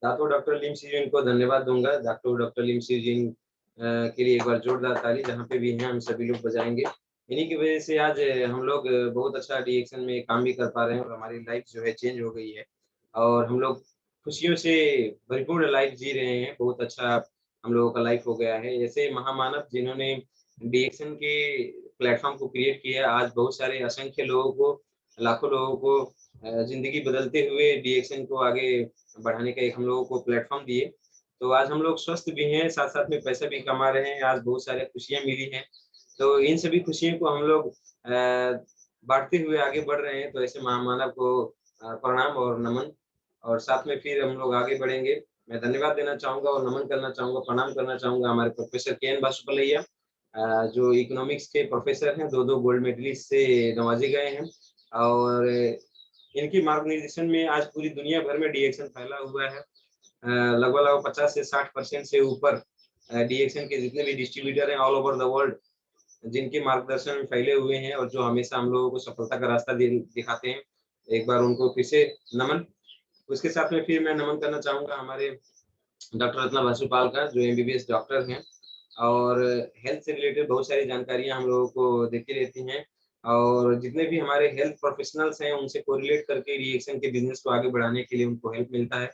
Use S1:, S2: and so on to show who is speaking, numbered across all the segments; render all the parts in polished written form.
S1: Doctor लिम सी को धन्यवाद दूँगा। डॉक्टर लिम सी के लिए एक बार जोरदार ताली, जहाँ पे भी हैं हम सभी लोग बजाएँगे। इन्हीं की वजह से आज हम लोग बहुत अच्छा डीएक्शन में काम भी कर पा रहे हैं और हमारी लाइफ़ जो है चेंज हो गई है। और हम लोग खुशियों से भरपूर लाइफ़ जी रहे हैं, बहुत अच्छा हम लोगों का लाइफ़ हो गया है। ऐसे महामानव जिन्होंने डीएक्शन के प्लेटफ़ॉर्म को क्रिएट किया, आज बहुत सारे असंख्य लोगों को, लाखों लोगों को ज़िंदगी बदलते हुए डीएक्शन को आगे बढ़ाने का एक हम लोगों को प्लेटफ़ॉर्म दिए। तो आज हम लोग स्वस्थ भी हैं, साथ-साथ में पैसा भी कमा रहे हैं, आज बहुत सारी खुशियाँ मिली हैं। तो इन सभी खुशियों को हम लोग बाँटते हुए आगे बढ़ रहे हैं, तो ऐसे महामानव को प्रणाम और नमन। और साथ में फिर हम लोग आगे बढ़ेंगे। मैं धन्यवाद देना चाहूँगा और नमन करना चाहूँगा, प्रणाम करना चाहूँगा हमारे प्रोफ़ेसर के एन बासुपल्लैया, जो इकोनॉमिक्स के प्रोफ़ेसर हैं, 2-2 गोल्ड मेडलिस्ट से नवाजे गए हैं। और इनके मार्गदर्शन में आज पूरी दुनिया भर में डीएक्शन फैला हुआ है। लगभग-लगभग 50 से 60% से ऊपर डीएक्शन के जितने भी डिस्ट्रीब्यूटर हैं ऑल ओवर द वर्ल्ड, जिनके मार्गदर्शन में फैले हुए हैं और जो हमेशा हम लोगों को सफलता का रास्ता दिखाते हैं। एक बार उनको फिर से नमन। उसके साथ में फिर मैं नमन करना चाहूँगा हमारे डॉक्टर रत्ना बासुपाल का, जो एमबीबीएस डॉक्टर हैं और हेल्थ से रिलेटेड बहुत सारी जानकारियाँ हम लोगों को देती रहती हैं। और जितने भी हमारे हेल्थ प्रोफेशनल्स हैं, उनसे कोरिलेट करके रिएक्शन के बिज़नेस को आगे बढ़ाने के लिए उनको हेल्प मिलता है।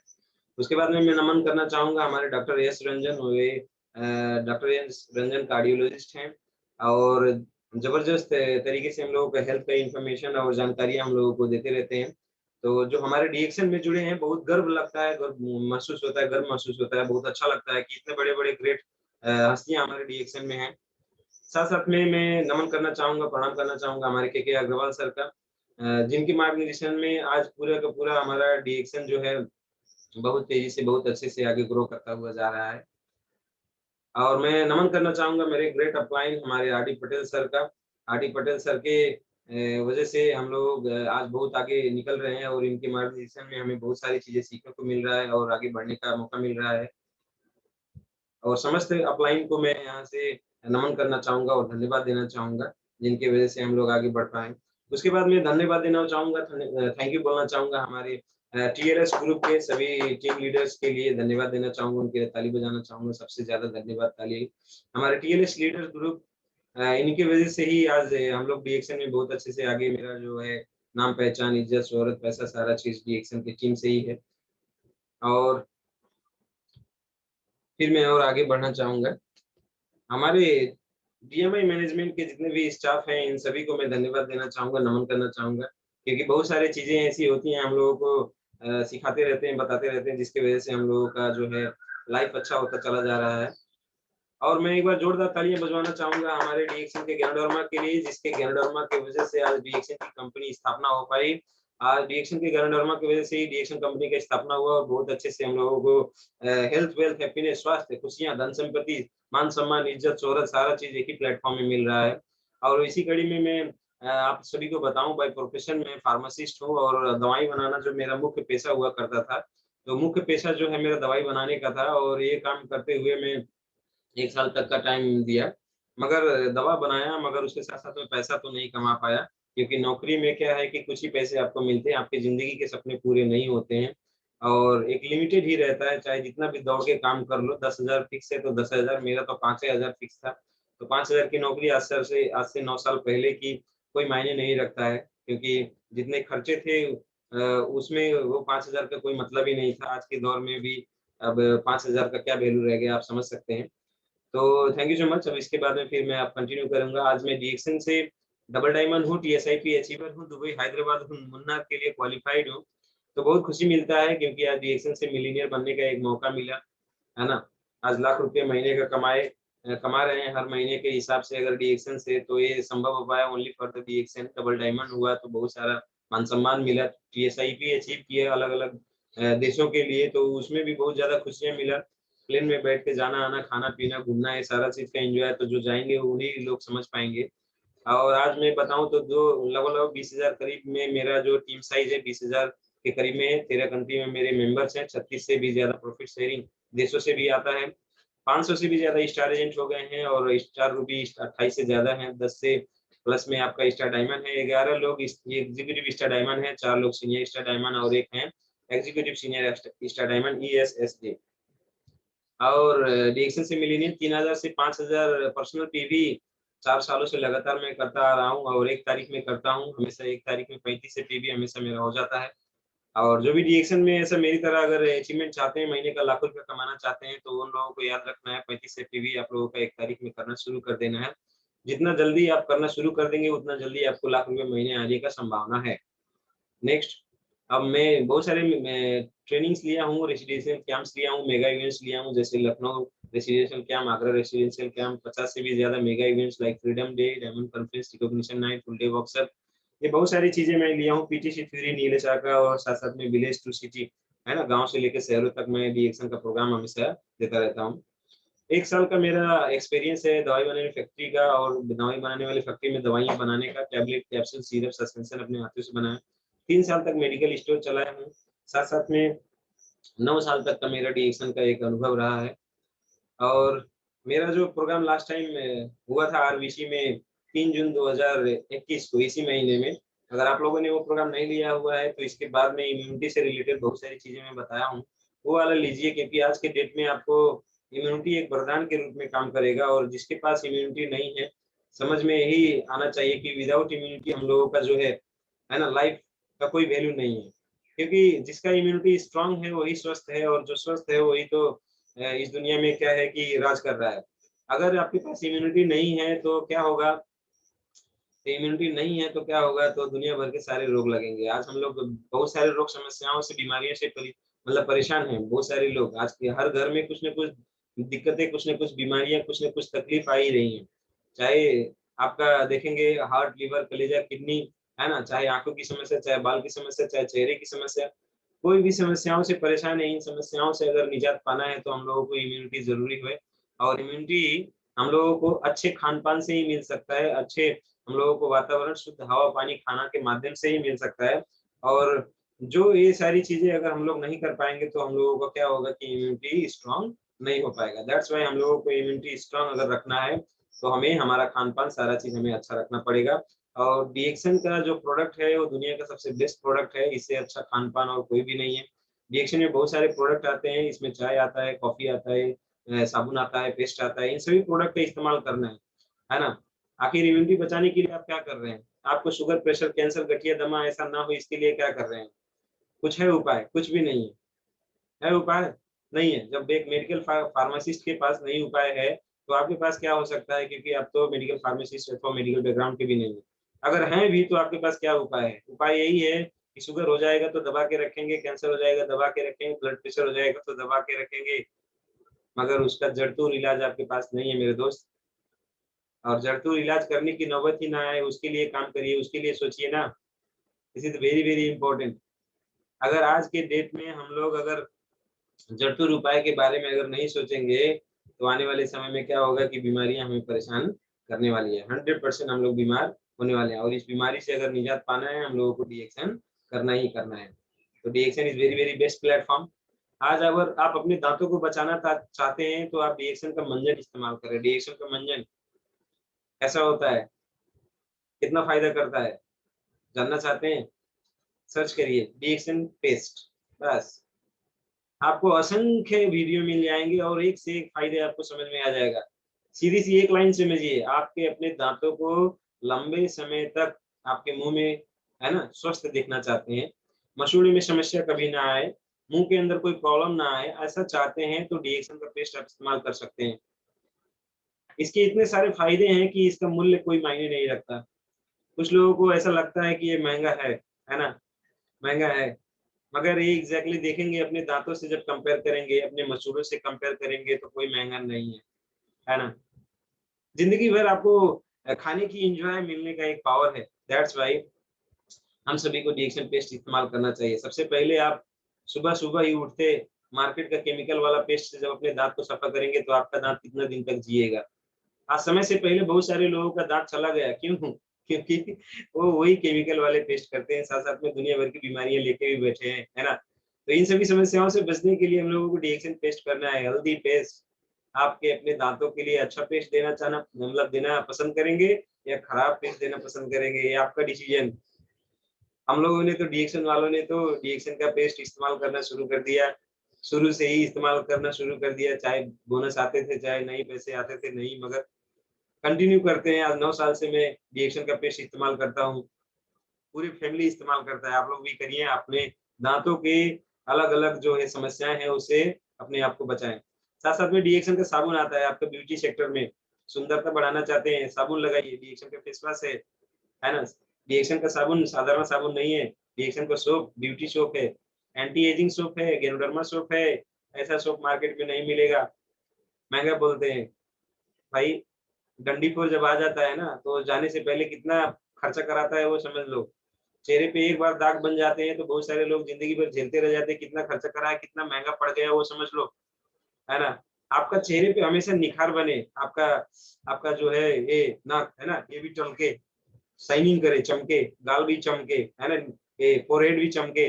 S1: उसके बाद में मैं नमन करना चाहूँगा हमारे डॉक्टर एस रंजन, वे डॉक्टर एस रंजन कार्डियोलॉजिस्ट हैं और ज़बरदस्त तरीके से हम लोगों को हेल्थ का इन्फॉर्मेशन और जानकारियाँ हम लोगों को देते रहते हैं। तो जो हमारे डीएक्शन में जुड़े हैं, बहुत गर्व लगता है, गर्व महसूस होता है, गर्व महसूस होता है, बहुत अच्छा लगता है कि इतने बड़े-बड़े ग्रेट हस्तियाँ हमारे डीएक्शन में हैं। साथ-साथ में मैं नमन करना चाहूँगा, प्रणाम करना चाहूँगा हमारे के अग्रवाल सर का, जिनके मार्गदर्शन में आज पूरा का पूरा हमारा डीएक्शन जो है बहुत तेज़ी से, बहुत अच्छे से आगे ग्रो करता हुआ जा रहा है। और मैं नमन करना चाहूँगा मेरे ग्रेट अपलाइन हमारे आरडी पटेल सर का। आरडी पटेल सर के वजह से हम लोग आज बहुत आगे निकल रहे हैं और इनके मार्गदर्शन में हमें बहुत सारी चीज़ें सीखने को मिल रहा है और आगे बढ़ने का मौका मिल रहा है। और समस्त अपलाइन को मैं यहाँ से नमन करना चाहूँगा और धन्यवाद देना चाहूँगा, जिनकी वजह से हम लोग आगे बढ़ पाएँ। उसके बाद मैं धन्यवाद देना चाहूँगा, थैंक यू बोलना चाहूँगा हमारे टीएलएस ग्रुप के सभी टीम लीडर्स के लिए धन्यवाद देना चाहूँगा, उनके लिए ताली बजाना चाहूँगा, सबसे ज़्यादा धन्यवाद ताली हमारे टीएलएस लीडर्स ग्रुप, इनकी वजह से ही आज हम लोग डीएक्शन में बहुत अच्छे से आगे मेरा जो है नाम, पहचान, इज़्ज़त, शोहरत, पैसा सारा चीज़ डीएक्शन की टीम से ही है। और फिर मैं और आगे बढ़ना चाहूँगा। हमारे डीएमआई मैनेजमेंट के जितने भी स्टाफ हैं, इन सभी को मैं धन्यवाद देना चाहूँगा, नमन करना चाहूँगा, क्योंकि बहुत सारी चीज़ें ऐसी होती हैं, हम लोगों को सिखाते रहते हैं, बताते रहते हैं, जिसकी वजह से हम लोगों का जो है लाइफ अच्छा होता चला जा रहा है। और मैं एक बार जोरदार तालियाँ बजवाना चाहूँगा हमारे डीएक्शन के गैंडोरमा के लिए, जिसके गैंडोरमा की वजह से आज डीएक्शन की कंपनी स्थापना हो पाई। आज डीएक्शन के गैंडोरमा की वजह से ही डीएक्शन कंपनी का स्थापना हुआ और बहुत अच्छे से हम लोगों को हेल्थ, वेल्थ, हैप्पीनेस, स्वास्थ्य, खुशियाँ, धन-संपत्ति, मान-सम्मान, इज़्ज़त, शोहरत सारा चीज़ एक ही प्लेटफ़ॉर्म में मिल रहा है। और इसी कड़ी में मैं आप सभी को बताऊँ, बाय प्रोफ़ेशन मैं फार्मासिस्ट हूँ और दवाई बनाना जो मेरा मुख्य पेशा हुआ करता था। तो मुख्य पेशा जो है मेरा दवाई बनाने का था और ये काम करते हुए मैं 1 साल तक का टाइम दिया। मगर दवा बनाया, मगर उसके साथ-साथ में पैसा तो नहीं कमा पाया, क्योंकि नौकरी में क्या है कि कुछ ही पैसे आपको मिलते हैं, आपकी ज़िंदगी के सपने पूरे नहीं होते हैं और एक लिमिटेड ही रहता है, चाहे जितना भी दौड़ के काम कर लो, 10,000 फिक्स है तो 10,000, मेरा तो 5,000 फिक्स था। तो 5,000 की नौकरी आज से 9 साल पहले की कोई मायने नहीं रखता है, क्योंकि जितने खर्चे थे उसमें वो 5,000 का कोई मतलब ही नहीं था। आज के दौर में भी अब 5,000 का क्या वैल्यू रह गया, आप समझ सकते हैं। तो थैंक यू सो मच। अब इसके बाद में फिर मैं अब कंटिन्यू करूँगा। आज मैं डीएक्शन से डबल डायमंड हूँ, टीएसआईपी अचीवर हूँ, दुबई, हैदराबाद हूँ, मुन्नार के लिए क्वालिफाइड हूँ। तो बहुत खुशी मिलता है, क्योंकि आज डीएक्शन से मिलियनेयर बनने का एक मौका मिला, है ना? आज लाख रुपए महीने का कमा रहे हैं हर महीने के हिसाब से अगर डीएक्शन से, तो ये संभव हो पाया only for the Daction. Double diamond हुआ तो बहुत सारा मान-सम्मान मिला, टीएसआईपी अचीव किए अलग-अलग देशों के लिए, तो उसमें भी बहुत ज़्यादा खुशियाँ मिला। प्लेन में बैठ के जाना-आना, खाना-पीना, घूमना, ये सारा चीज़ का एन्जॉय तो जो जाएँगे उन्हीं लोग समझ पाएँगे। और आज मैं बताऊँ तो जो लगभग-लगभग 20,000 करीब में मेरा जो टीम साइज़ है, 20,000 के करीब में है। 13 कंट्री में मेरे मेंबर्स हैं, 36 से भी ज़्यादा प्रॉफिट शेयरिंग देशों से भी आता है। 500 से भी ज़्यादा स्टार एजेंट हो गए हैं और स्टार रूबी 28 से ज़्यादा हैं, 10 से प्लस में आपका स्टार डायमंड है, 11 लोग इस एग्ज़ीक्यूटिव स्टार डायमंड हैं, 4 लोग सीनियर स्टार डायमंड और 1 हैं executive senior star diamond ESSD। और डीएक्सन से मिलेनियम 3000 से 5000 पर्सनल पीवी 4 सालों से लगातार मैं करता आ रहा हूँ और 1 तारीख में करता हूँ। हमेशा 1 तारीख में 35 से पीवी हमेशा मेरा हो जाता है। और जो भी डीएक्सन में ऐसा मेरी तरह अगर अचीवमेंट चाहते हैं, महीने का लाखों रुपए कमाना चाहते हैं, तो उन लोगों को याद रखना है 35 से पीवी आप लोगों का 1 तारीख में करना शुरू कर देना है। जितना जल्दी आप करना शुरू कर देंगे, उतना जल्दी आपको लाख रुपए महीने आने का संभावना है। नेक्स्ट, अब मैं बहुत सारे मैं ट्रेनिंग्स लिया हूँ, रेसिडेंशियल कैंप्स लिया हूँ, मेगा इवेंट्स लिया हूँ, जैसे Lucknow residential camp, Agra residential camp, 50 से भी ज़्यादा mega events like freedom day, diamond conference, recognition night, full day workshop. ये बहुत सारी चीज़ें मैं लिया हूँ, पीटीसी थ्योरी, नीलेशा का, और साथ-साथ में विलेज टू सिटी, है ना? गाँव से लेके शहरों तक मैं डीएक्शन का प्रोग्राम हमेशा देता रहता हूँ। 1 साल का मेरा एक्सपीरियंस है दवाई बनाने फैक्ट्री का, और दवाई बनाने वाली फैक्ट्री में दवाइयाँ बनाने का, टैबलेट, कैप्सूल, सिरप, सस्पेंशन अपने हाथों से बनाया। 3 साल तक मेडिकल स्टोर चलाया हूँ। साथ-साथ में 9 साल तक का मेरा डीएक्शन का एक अनुभव रहा है। और मेरा जो प्रोग्राम लास्ट टाइम हुआ था आरबीसी में 3 जून 2021 को, इसी महीने में, अगर आप लोगों ने वो प्रोग्राम नहीं लिया हुआ है तो इसके बाद में इम्यूनिटी से रिलेटेड बहुत सारी चीज़ें मैं बताया हूँ, वो वाला लीजिए, क्योंकि आज के डेट में आपको इम्यूनिटी एक वरदान के रूप में काम करेगा, और जिसके पास इम्यूनिटी नहीं है, समझ में यही आना चाहिए कि विदाउट इम्यूनिटी हम लोगों का जो है ना, लाइफ का कोई वैल्यू नहीं है। क्योंकि जिसका इम्यूनिटी स्ट्रॉन्ग है वही स्वस्थ है, और जो स्वस्थ है वही तो इस दुनिया में क्या है कि राज कर रहा है। अगर आपके पास इम्यूनिटी नहीं है तो क्या होगा, इम्यूनिटी नहीं है तो क्या होगा, तो दुनिया भर के सारे रोग लगेंगे। आज हम लोग बहुत सारे रोग समस्याओं से, बीमारियों से मतलब परेशान हैं। बहुत सारे लोग आज के हर घर में कुछ न कुछ दिक्कतें, कुछ न कुछ बीमारियाँ, कुछ न कुछ तकलीफ आ ही रही हैं। चाहे आपका देखेंगे हार्ट, लिवर, कलेजा, किडनी, है ना? चाहे आँखों की समस्या, चाहे बाल की समस्या, चाहे चेहरे की समस्या, कोई भी समस्याओं से परेशान है। इन समस्याओं से अगर निजात पाना है तो हम लोगों को इम्यूनिटी ज़रूरी है, और इम्यूनिटी हम लोगों को अच्छे खान-पान से ही मिल सकता है। अच्छे हम लोगों को वातावरण, शुद्ध हवा, पानी, खाना के माध्यम से ही मिल सकता है। और जो ये सारी चीज़ें अगर हम लोग नहीं कर पाएँगे तो हम लोगों का क्या होगा कि इम्यूनिटी स्ट्रॉन्ग नहीं हो पाएगा। दैट्स व्हाई हम लोगों को इम्यूनिटी स्ट्रॉन्ग अगर रखना है, तो हमें हमारा खान-पान सारा चीज़ हमें अच्छा रखना पड़ेगा। और डीएक्सन का जो प्रोडक्ट है वो दुनिया का सबसे बेस्ट प्रोडक्ट है, इससे अच्छा खान-पान और कोई भी नहीं है। डीएक्सन में बहुत सारे प्रोडक्ट आते हैं, इसमें चाय आता है, कॉफ़ी आता है, साबुन आता है, पेस्ट आता है, इन सभी प्रोडक्ट का इस्तेमाल करना है ना? आखिर इम्यूनिटी बचाने के लिए आप क्या कर रहे हैं? आपको शुगर, प्रेशर, कैंसर, गठिया, दमा ऐसा ना हो, इसके लिए क्या कर रहे हैं? कुछ है उपाय? कुछ भी नहीं है। है उपाय? नहीं है। जब एक मेडिकल फार्मासिस्ट के पास नहीं उपाय है, तो आपके पास क्या हो सकता है, क्योंकि आप तो मेडिकल फार्मासिस्ट अथवा मेडिकल बैकग्राउंड के भी नहीं हैं। अगर हैं भी तो आपके पास क्या उपाय है? उपाय यही है कि शुगर हो जाएगा तो दबा के रखेंगे, कैंसर हो जाएगा दबा के रखेंगे, ब्लड प्रेशर हो जाएगा तो दबा के रखेंगे, मगर उसका जड़-तोड़ इलाज आपके पास नहीं है मेरे दोस्त। और जड़-तोड़ इलाज करने की नौबत ही ना आए, उसके लिए काम करिए, उसके लिए सोचिए ना। This is very, very important. अगर आज के डेट में हम लोग अगर जड़-तोड़ उपाय के बारे में अगर नहीं सोचेंगे, तो आने वाले समय में क्या होगा कि बीमारियाँ हमें परेशान करने वाली है। 100% हम लोग बीमार होने वाले हैं, और इस बीमारी से अगर निजात पाना है, हम लोगों को डी-एक्शन करना ही करना है। तो D-action is very, very best platform. आज अगर आप अपने दाँतों को बचाना चाहते हैं, तो आप डी-एक्शन का मंजन इस्तेमाल करें। डी-एक्शन का मंजन कैसा होता है? कितना फ़ायदा करता है? जानना चाहते हैं? सर्च करिए डी-एक्शन पेस्ट, बस। आपको असंख्य वीडियो मिल जाएँगे और एक से एक फ़ायदे आपको समझ में आ जाएगा। सीधी-सी एक लाइन समझिए, आपके अपने दाँतों को लंबे समय तक आपके मुँह में, है ना, स्वस्थ दिखना चाहते हैं, मसूड़े में समस्या कभी ना आए, मुँह के अंदर कोई प्रॉब्लम ना आए, ऐसा चाहते हैं तो डी-एक्शन का पेस्ट आप इस्तेमाल कर सकते हैं। इसके इतने सारे फ़ायदे हैं कि इसका मूल्य कोई मायने नहीं रखता। कुछ लोगों को ऐसा लगता है कि ये महँगा है ना? महँगा है। मगर ये एग्ज़ैक्टली देखेंगे अपने दाँतों से जब कंपेयर करेंगे, अपने मसूड़ों से कंपेयर करेंगे तो कोई महँगा नहीं है ना? ज़िंदगी भर आपको खाने की एन्जॉय मिलने का एक पावर है। दैट्स व्हाई हम सभी को डी-एक्शन पेस्ट इस्तेमाल करना चाहिए। सबसे पहले आप सुबह-सुबह ही उठते मार्केट का केमिकल वाला पेस्ट से जब अपने दाँत को सफा करेंगे तो आपका दाँत कितना दिन तक जिएगा। आज समय से पहले बहुत सारे लोगों का दाँत चला गया, क्यों? क्योंकि वो वही केमिकल वाले पेस्ट करते हैं, साथ-साथ में दुनिया भर की बीमारियाँ लेके भी बैठे हैं, है ना? तो इन सभी समस्याओं से बचने के लिए हम लोगों को डी-एक्शन पेस्ट करना है, हेल्दी पेस्ट। आपके अपने दाँतों के लिए अच्छा पेस्ट देना चाहना मतलब देना पसंद करेंगे या खराब पेस्ट देना पसंद करेंगे, ये आपका डिसीजन। हम लोगों ने तो डीएक्शन वालों ने तो डीएक्शन का पेस्ट इस्तेमाल करना शुरू कर दिया। शुरू से ही इस्तेमाल करना शुरू कर दिया, चाहे बोनस आते थे, चाहे नहीं पैसे आते थे, नहीं, मगर कंटिन्यू करते हैं। आज 9 साल से मैं डीएक्शन का पेस्ट इस्तेमाल करता हूँ। पूरी फैमिली इस्तेमाल करता है। आप लोग भी करिए, अपने दाँतों के अलग-अलग जो है समस्याएँ हैं, उससे अपने आप को बचाएँ। साथ-साथ में डीएक्शन का साबुन आता है आपका ब्यूटी सेक्टर में, सुंदरता बढ़ाना चाहते हैं, साबुन लगाइए, डीएक्शन का फेस वॉश है ना? डीएक्शन का साबुन साधारण साबुन नहीं है, डीएक्शन का सोप ब्यूटी सोप है, एंटी एजिंग सोप है, गैनोडर्मा सोप है, ऐसा सोप मार्केट में नहीं मिलेगा, महँगा बोलते हैं। भाई डंडीफोर जब आ जाता है ना, तो जाने से पहले कितना खर्चा कराता है वो समझ लो। चेहरे पे एक बार दाग बन जाते हैं तो बहुत सारे लोग ज़िंदगी भर झेलते रह जाते हैं, कितना खर्चा करा है, कितना महँगा पड़ गया वो समझ लो, है ना? आपका चेहरे पे हमेशा निखार बने, आपका आपका जो है ये नाक है ना, ये भी चमके, शाइनिंग करे, चमके, गाल भी चमके, है ना? ये फोरहेड भी चमके,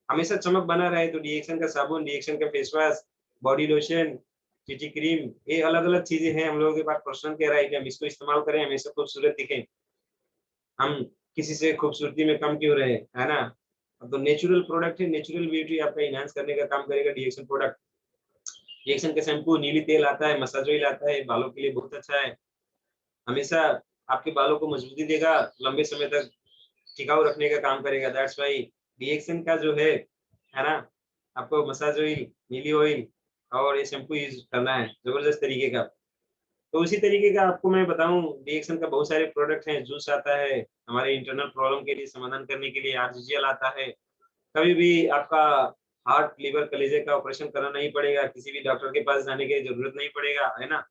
S1: हमेशा चमक बना रहे तो डीएक्शन का साबुन, डीएक्शन का face wash, body lotion, TT cream, ये अलग-अलग चीज़ें हैं हम लोगों के पास पर्सनल केयर आइटम, इसको इस्तेमाल करें, हमेशा खूबसूरत दिखें। हम किसी से खूबसूरती में कम क्यों रहे, है ना? अब तो नेचुरल प्रोडक्ट है, नेचुरल ब्यूटी आपका एनहांस करने का काम करेगा डीएक्शन प्रोडक्ट। डीएक्शन का शैम्पू, नीली तेल आता है, मसाज ऑयल आता है, बालों के लिए बहुत अच्छा है। हमेशा आपके बालों को मजबूती देगा, लंबे समय तक टिकाऊ रखने का काम करेगा। दैट्स व्हाई डीएक्शन का जो है ना? आपको मसाज ऑयल, नीली ऑयल और ये शैम्पू यूज़ करना है, ज़बरदस्त तरीके का। तो उसी तरीके का आपको मैं बताऊँ, डीएक्शन का बहुत सारे प्रोडक्ट हैं, जूस आता है, हमारे इंटरनल प्रॉब्लम के लिए समाधान करने के लिए आरजीएल आता है। कभी भी आपका हार्ट, लिवर, कलेजे का ऑपरेशन करना नहीं पड़ेगा, किसी भी डॉक्टर के पास जाने की ज़रूरत नहीं पड़ेगा, है ना?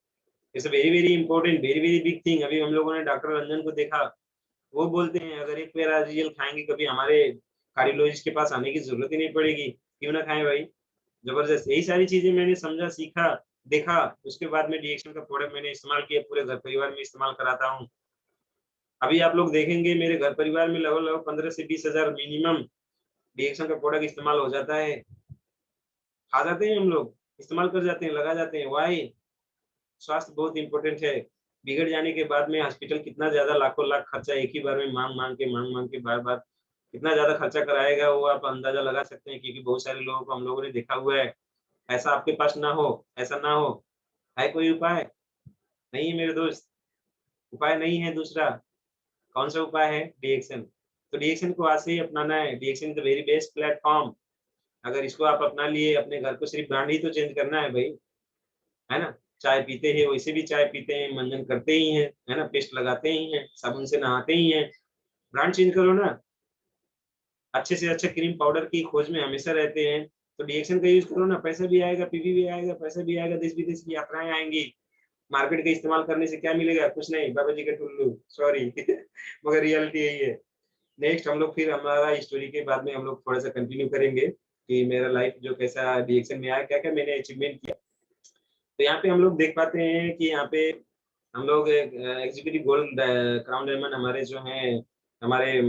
S1: It's a very, very important, very, very big thing. अभी हम लोगों ने डॉक्टर रंजन को देखा, वो बोलते हैं अगर एक पेयर आरजीएल खाएँगे कभी हमारे कार्डियोलॉजिस्ट के पास आने की ज़रूरत ही नहीं पड़ेगी। क्यों ना खाएँ भाई? ज़बरदस्त! यही सारी चीज़ें मैंने समझा, सीखा, देखा, उसके बाद में डीएक्शन का प्रोडक्ट मैंने इस्तेमाल किया, पूरे घर परिवार में इस्तेमाल कराता हूँ। अभी आप लोग देखेंगे मेरे घर परिवार में लगभग-लगभग 15 से 20,000 मिनिमम डीएक्शन का प्रोडक्ट इस्तेमाल हो जाता है। खा जाते हैं हम लोग, इस्तेमाल कर जाते हैं, लगा जाते हैं। व्हाई? स्वास्थ्य बहुत इम्पोर्टेंट है। बिगड़ जाने के बाद में हॉस्पिटल कितना ज़्यादा लाखों लाख खर्चा एक ही बार में माँग-माँग के बार-बार कितना ज़्यादा खर्चा कराएगा वो आप अंदाज़ा लगा सकते हैं क्योंकि बहुत सारे लोगों को हम लोगों ने देखा हुआ है। ऐसा आपके पास ना हो, ऐसा ना हो। है कोई उपाय? नहीं है मेरे दोस्त, उपाय नहीं है दूसरा। कौन-सा उपाय है? डीएक्शन। तो डीएक्शन को आज से ही अपनाना है। Daction is the very best platform. अगर इसको आप अपना लिए, अपने घर को सिर्फ ब्रांड ही तो चेंज करना है भई, है ना? चाय पीते हैं, वैसे भी चाय पीते हैं, मंजन करते ही हैं, है ना? पेस्ट लगाते ही हैं, साबुन से नहाते ही हैं। ब्रांड चेंज करो ना। अच्छे से अच्छा क्रीम पाउडर की खोज में हमेशा रहते हैं, तो डीएक्शन का यूज़ करो ना, पैसा भी आएगा, पीवी भी आएगा, पैसा भी आएगा, देश-विदेश की यात्राएँ आएँगी। मार्केट का इस्तेमाल करने से क्या मिलेगा? कुछ नहीं, बाबा जी का टुल्लू, सॉरी मगर रियलिटी यही है। नेक्स्ट हम लोग फिर हमारा स्टोरी के बाद में हम लोग थोड़ा-सा कंटिन्यू करेंगे कि मेरा लाइफ जो कैसा डीएक्शन में आया, क्या-क्या मैंने अचीवमेंट किया। तो यहाँ पे हम लोग देख पाते हैं कि यहाँ पे हम लोग एग्ज़ीक्यूटिव गोल्ड क्राउन डायमंड हमारे जो हैं, हमारे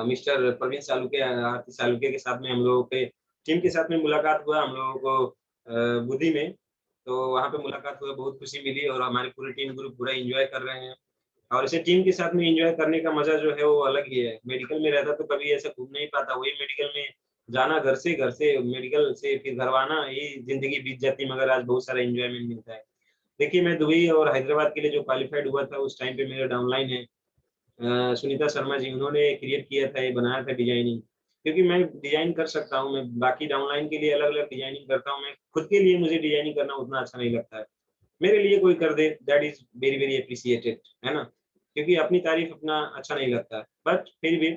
S1: मिस्टर प्रवीण सालुके आरती सालुके के साथ में हम लोगों के टीम के साथ में मुलाकात हुआ हम लोगों को बुद्धि में। तो वहाँ पे मुलाकात हुआ, बहुत खुशी मिली और हमारी पूरी टीम ग्रुप पूरा एन्जॉय कर रहे हैं। और ऐसे टीम के साथ में एन्जॉय करने का मज़ा जो है वो अलग ही है। मेडिकल में रहता तो कभी ऐसा घूम नहीं पाता, वही मेडिकल में जाना घर से मेडिकल से फिर घर आना, यही ज़िंदगी बीत जाती मगर आज बहुत सारा एन्जॉयमेंट मिलता है। देखिए मैं दुबई और हैदराबाद के लिए जो क्वालिफ़ाइड हुआ था उस टाइम पे मेरा डाउनलाइन है सुनीता शर्मा जी उन्होंने क्रिएट किया था, ये बनाया था डिज़ाइनिंग। क्योंकि मैं डिज़ाइन कर सकता हूँ, मैं बाकी डाउनलाइन के लिए अलग-अलग डिज़ाइनिंग करता हूँ, मैं खुद के लिए मुझे डिज़ाइनिंग करना उतना अच्छा नहीं लगता है। मेरे लिए कोई कर दे that is very, very appreciated, है ना? क्योंकि अपनी तारीफ़ अपना अच्छा नहीं लगता है। बट फिर भी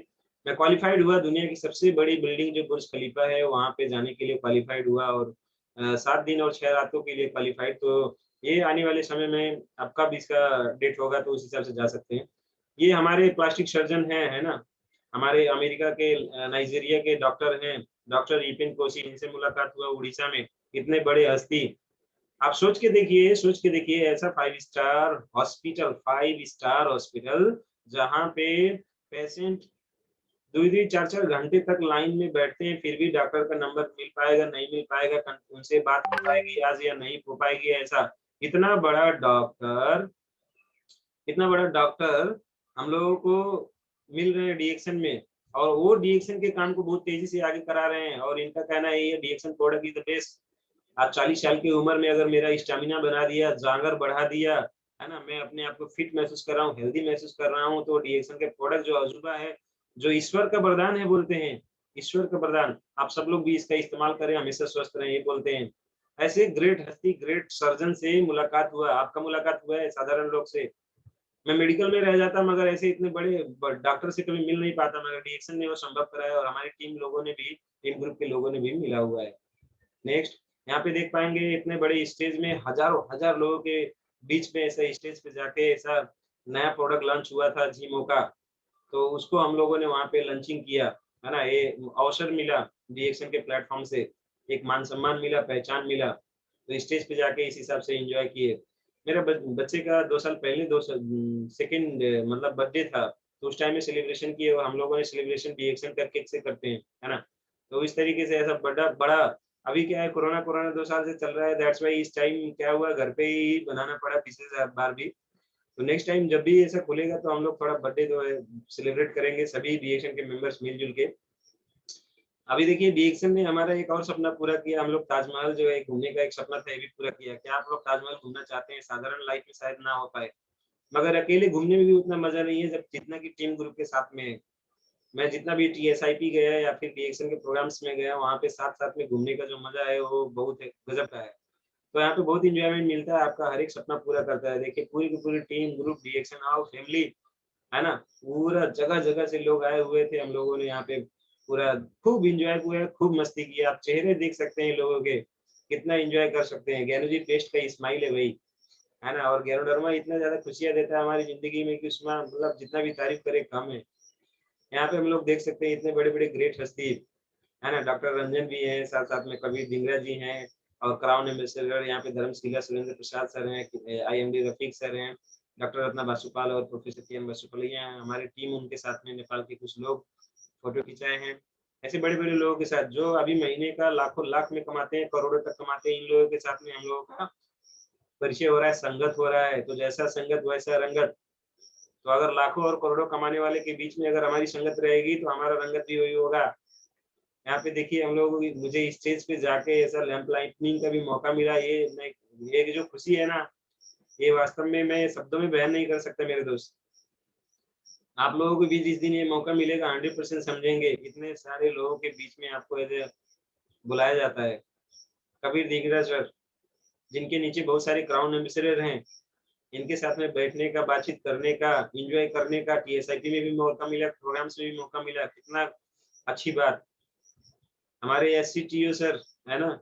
S1: मैं क्वालिफ़ाइड हुआ दुनिया की सबसे बड़ी बिल्डिंग जो बुर्ज खलीफा है, वहाँ पे जाने के लिए क्वालिफ़ाइड हुआ और 7 दिन और 6 रातों के लिए क्वालिफ़ाइड तो ये आने वाले समय में अब कब इसका डेट होगा तो उस हिसाब से जा सकते हैं। ये हमारे प्लास्टिक सर्जन हैं, है ना? हमारे अमेरिका के नाइजीरिया के डॉक्टर हैं, डॉक्टर इपिन कोशी इनसे मुलाकात हुआ उड़ीसा में, इतने बड़े हस्ती। आप सोच के देखिए ऐसा 5 स्टार हॉस्पिटल जहाँ पे पेशेंट 2-2 4-4 घंटे तक लाइन में बैठते हैं, फिर भी डॉक्टर का नंबर मिल पाएगा, नहीं मिल पाएगा, कन उनसे बात हो पाएगी आज या नहीं हो पाएगी ऐसा। इतना बड़ा डॉक्टर इतना बड़ा डॉक्टर हम लोगों को मिल रहे हैं डीएक्शन में, और वो डीएक्शन के काम को बहुत तेजी से आगे करा रहे हैं, और इनका कहना है ये डीएक्शन प्रोडक्ट इज द बेस्ट। आज 40 साल की उम्र में अगर मेरा स्टेमिना बना दिया, जांगर बढ़ा दिया, है ना, मैं अपने आप को फिट महसूस कर रहा हूँ, हेल्दी महसूस कर रहा हूँ, तो डीएक्शन के प्रोडक्ट जो अजूबा है, जो ईश्वर का वरदान है बोलते हैं, ईश्वर का वरदान, आप सब लोग भी इसका इस्तेमाल करें, हमेशा स्वस्थ रहें, ये बोलते हैं। ऐसे ग्रेट हस्ती, ग्रेट सर्जन से मुलाकात हुआ, आपका मुलाकात हुआ है साधारण लोग से। मैं मेडिकल में रह जाता, मगर ऐसे इतने बड़े डॉक्टर से कभी मिल नहीं पाता, मगर डीएक्शन ने वो संभव कराया, और हमारी टीम लोगों ने भी, टीम ग्रुप के लोगों ने भी मिला हुआ है। नेक्स्ट, यहाँ पे देख पाएंगे इतने बड़े स्टेज में हजारों हजार लोगों के बीच में ऐसा स्टेज पे जाके ऐसा नया प्रोडक्ट लॉन्च हुआ था जीमो का, तो उसको हम लोगों ने वहाँ पे लॉन्चिंग किया, है ना, ये अवसर मिला डीएक्शन के प्लेटफॉर्म से, एक मान सम्मान मिला, पहचान मिला, तो स्टेज पे जाके इस हिसाब से एंजॉय किए। मेरे बच्चे का 2 साल पहले, सेकंड मतलब बर्थडे था, तो उस टाइम में सेलिब्रेशन किए, और हम लोगों ने सेलिब्रेशन डीएक्शन का केक से करते हैं, है ना। तो इस तरीके से ऐसा बड़ा बड़ा, अभी क्या है, कोरोना कोरोना 2 साल से चल रहा है, दैट्स वाई इस टाइम क्या हुआ, घर पे ही बनाना पड़ा पिछले बार भी। तो नेक्स्ट टाइम जब भी ऐसा खुलेगा, तो हम लोग थोड़ा बर्थडे जो है सेलिब्रेट करेंगे, सभी डीएक्शन के मेंबर्स मिलजुल के। अभी देखिए डीएक्शन ने हमारा एक और सपना पूरा किया, हम लोग ताजमहल जो है घूमने का एक सपना था, ये भी पूरा किया। क्या आप लोग ताजमहल घूमना चाहते हैं? साधारण लाइफ में शायद ना हो पाए, मगर अकेले घूमने में भी उतना मजा नहीं है जब जितना कि टीम ग्रुप के साथ में है। मैं जितना भी टीएसआईपी गया या फिर डीएक्शन के प्रोग्राम्स में गया, वहाँ पे साथ साथ में घूमने का जो मजा है वो बहुत गजब का है। तो यहाँ पे बहुत इंजॉयमेंट मिलता है, आपका हर एक सपना पूरा करता है। देखिए पूरी की पूरी टीम ग्रुप डीएक्शन आओ फैमिली, है ना, पूरा जगह जगह से लोग आए हुए थे, हम लोगों ने यहाँ पे पूरा खूब इंजॉय किया, खूब मस्ती की। आप चेहरे देख सकते हैं लोगों के, कितना इंजॉय कर सकते हैं। ज्ञानू जी टेस्ट का स्माइल है भाई, है ना, और ज्ञानोडर्मा इतना ज्यादा खुशियां देता है हमारी जिंदगी में कि उसमें मतलब जितना भी तारीफ करे कम है। यहाँ पे हम लोग देख सकते हैं इतने बड़े बड़े ग्रेट हस्ती, है ना, डॉक्टर रंजन भी हैं, साथ साथ में कबीर धिंगरा जी हैं, और क्राउन एम्बेसडर यहाँ पे धर्मशिला सुरेंद्र प्रसाद सर हैं, आईएमडी रफीक सर हैं, डॉक्टर रत्ना बासुपाल और प्रोफेसर के एन बासुपालिया हैं, हमारी टीम उनके साथ में नेपाल के कुछ लोग फोटो खिंचाए हैं। ऐसे बड़े बड़े लोगों के साथ जो अभी महीने का लाखों लाख में कमाते हैं, करोड़ों तक कमाते हैं, इन लोगों के साथ में हम लोगों का परिचय हो रहा है, संगत हो रहा है। तो जैसा संगत वैसा रंगत, तो अगर लाखों और करोड़ों कमाने वाले के बीच में अगर हमारी संगत रहेगी, तो हमारा रंगत भी वही होगा। यहाँ पे देखिए हम लोग, मुझे स्टेज पे जाके ऐसा लैंप लाइटनिंग का भी मौका मिला, ये जो खुशी है ना, ये वास्तव में मैं शब्दों में बयान नहीं कर सकता मेरे दोस्त। आप लोगों को भी जिस दिन ये मौका मिलेगा 100% समझेंगे, इतने सारे लोगों के बीच में आपको ऐसे बुलाया जाता है। कबीर दिगरा सर, जिनके नीचे बहुत सारे क्राउन एम्बेसडर हैं, इनके साथ में बैठने का, बातचीत करने का, एंजॉय करने का, टीएसआईपी में भी मौका मिला, प्रोग्राम्स में भी मौका मिला, कितना अच्छी बात। हमारे एससीटीओ सर, है ना,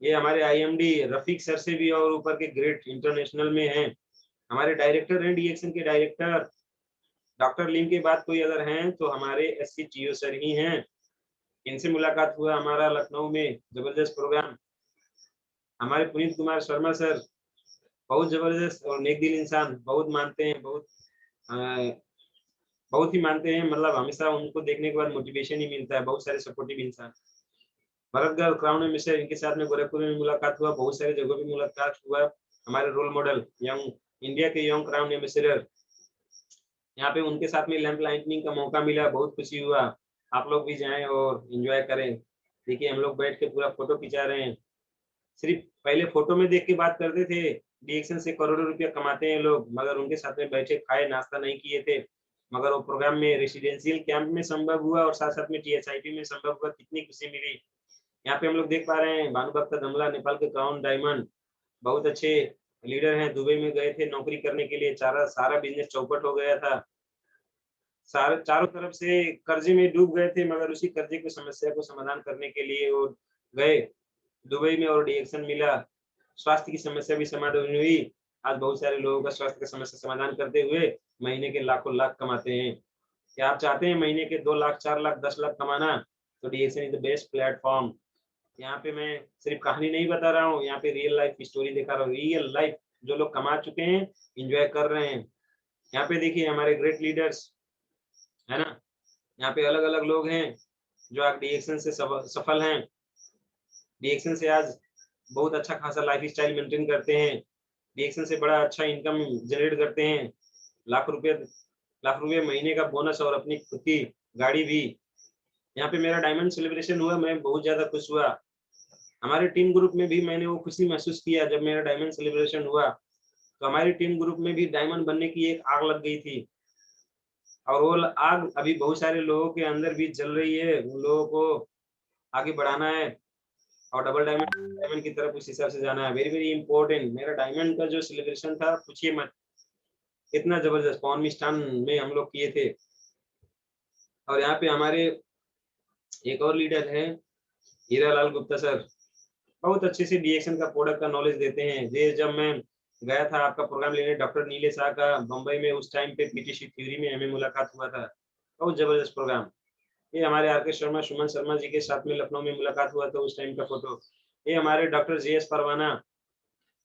S1: ये हमारे आईएमडी रफीक सर से भी और ऊपर के ग्रेट इंटरनेशनल में हैं। हमारे डायरेक्टर हैं, डीएक्शन के डायरेक्टर, डॉक्टर लिम के बाद कोई अगर हैं तो हमारे एससीटीओ सर ही हैं। इनसे मुलाकात हुआ हमारा लखनऊ में, जबरदस्त प्रोग्राम। हमारे पुनीत कुमार शर्मा सर, बहुत जबरदस्त और नेक दिल इंसान, बहुत मानते हैं, बहुत ही मानते हैं, मतलब हमेशा उनको देखने के बाद मोटिवेशन ही मिलता है। बहुत सारे सपोर्टिव इंसान। भरतगढ़ क्राउन एम्बेसडर, इनके साथ में गोरखपुर में मुलाकात हुआ, बहुत सारी जगहों पे मुलाकात हुआ। हमारे रोल मॉडल यंग, इंडिया के यंग क्राउन एम्बेसडर, यहाँ पे उनके साथ में लैंप लाइटनिंग का मौका मिला, बहुत खुशी हुआ। आप लोग भी जाएं और एंजॉय करें। देखिए हम लोग बैठ के पूरा फोटो खिंचा रहे हैं। सिर्फ पहले फोटो में देख के बात करते थे, रिएक्शन से करोड़ों रुपया कमाते हैं लोग, मगर उनके साथ में बैठे खाए नाश्ता नहीं किए थे। मगर वो प्रोग्राम में रेसिडेंशियल कैंप में संभव हुआ, और साथ साथ में टीएसआईपी में संभव हुआ, कितनी खुशी मिली। यहाँ पे हम लोग देख पा रहे हैं भानुभक्त दमला, नेपाल के क्राउन डायमंड, बहुत अच्छे लीडर हैं। दुबई में गए थे नौकरी करने के लिए, सारा बिजनेस चौपट हो गया था, सारे चारों तरफ से कर्जे में डूब गए थे, मगर उसी कर्जे की समस्या को समाधान करने के लिए वो गए दुबई में, और रिएक्शन मिला। स्वास्थ्य की समस्या भी समाधान हुई। आज बहुत सारे लोगों का स्वास्थ्य की समस्या समाधान करते हुए महीने के लाखों लाख कमाते हैं। क्या आप चाहते हैं महीने के 2 लाख, 4 लाख, 10 लाख कमाना? तो reaction is the best platform. यहाँ पे मैं सिर्फ कहानी नहीं बता रहा हूँ, यहाँ पे रियल लाइफ स्टोरी दिखा रहा हूँ, रियल लाइफ जो लोग कमा चुके हैं, एंजॉय कर रहे हैं। यहाँ पे देखिए हमारे ग्रेट लीडर्स, है ना, यहाँ पे अलग अलग लोग हैं जो आप डीएक्शन से सफल हैं। डीएक्शन से आज बहुत अच्छा खासा लाइफ स्टाइल मेंटेन करते हैं, डीएक्शन से बड़ा अच्छा इनकम जनरेट करते हैं, लाख रुपए लाख रुपए महीने का बोनस और अपनी खुद की गाड़ी भी। यहाँ पे मेरा डायमंड सेलिब्रेशन हुआ, मैं बहुत ज़्यादा खुश हुआ। हमारे टीम ग्रुप में भी मैंने वो खुशी महसूस किया जब मेरा डायमंड सेलिब्रेशन हुआ, तो हमारी टीम ग्रुप में भी डायमंड बनने की एक आग लग गई थी और वो आग अभी बहुत सारे लोगों के अंदर भी जल रही है। उन लोगों को आगे बढ़ाना है और डबल डायमंड डायमंड की तरफ उस हिसाब से जाना है। Very very important. मेरा डायमंड का जो सेलिब्रेशन था पूछिए मत, इतना जबरदस्त पवन मिष्ठान में हम लोग किए थे। और यहाँ पे हमारे एक और लीडर है हीरालाल गुप्ता सर, बहुत अच्छे से डीएक्शन का प्रोडक्ट का नॉलेज देते हैं। ये जब मैं गया था आपका प्रोग्राम लेने डॉक्टर नीले शाह का बम्बई में, उस टाइम पे पीटीसी थ्योरी में हमें मुलाकात हुआ था। बहुत जबरदस्त प्रोग्राम। ये हमारे आर के शर्मा, सुमन शर्मा जी के साथ में लखनऊ में मुलाकात हुआ था, उस टाइम का फोटो। ये हमारे डॉक्टर जेएस परवाना,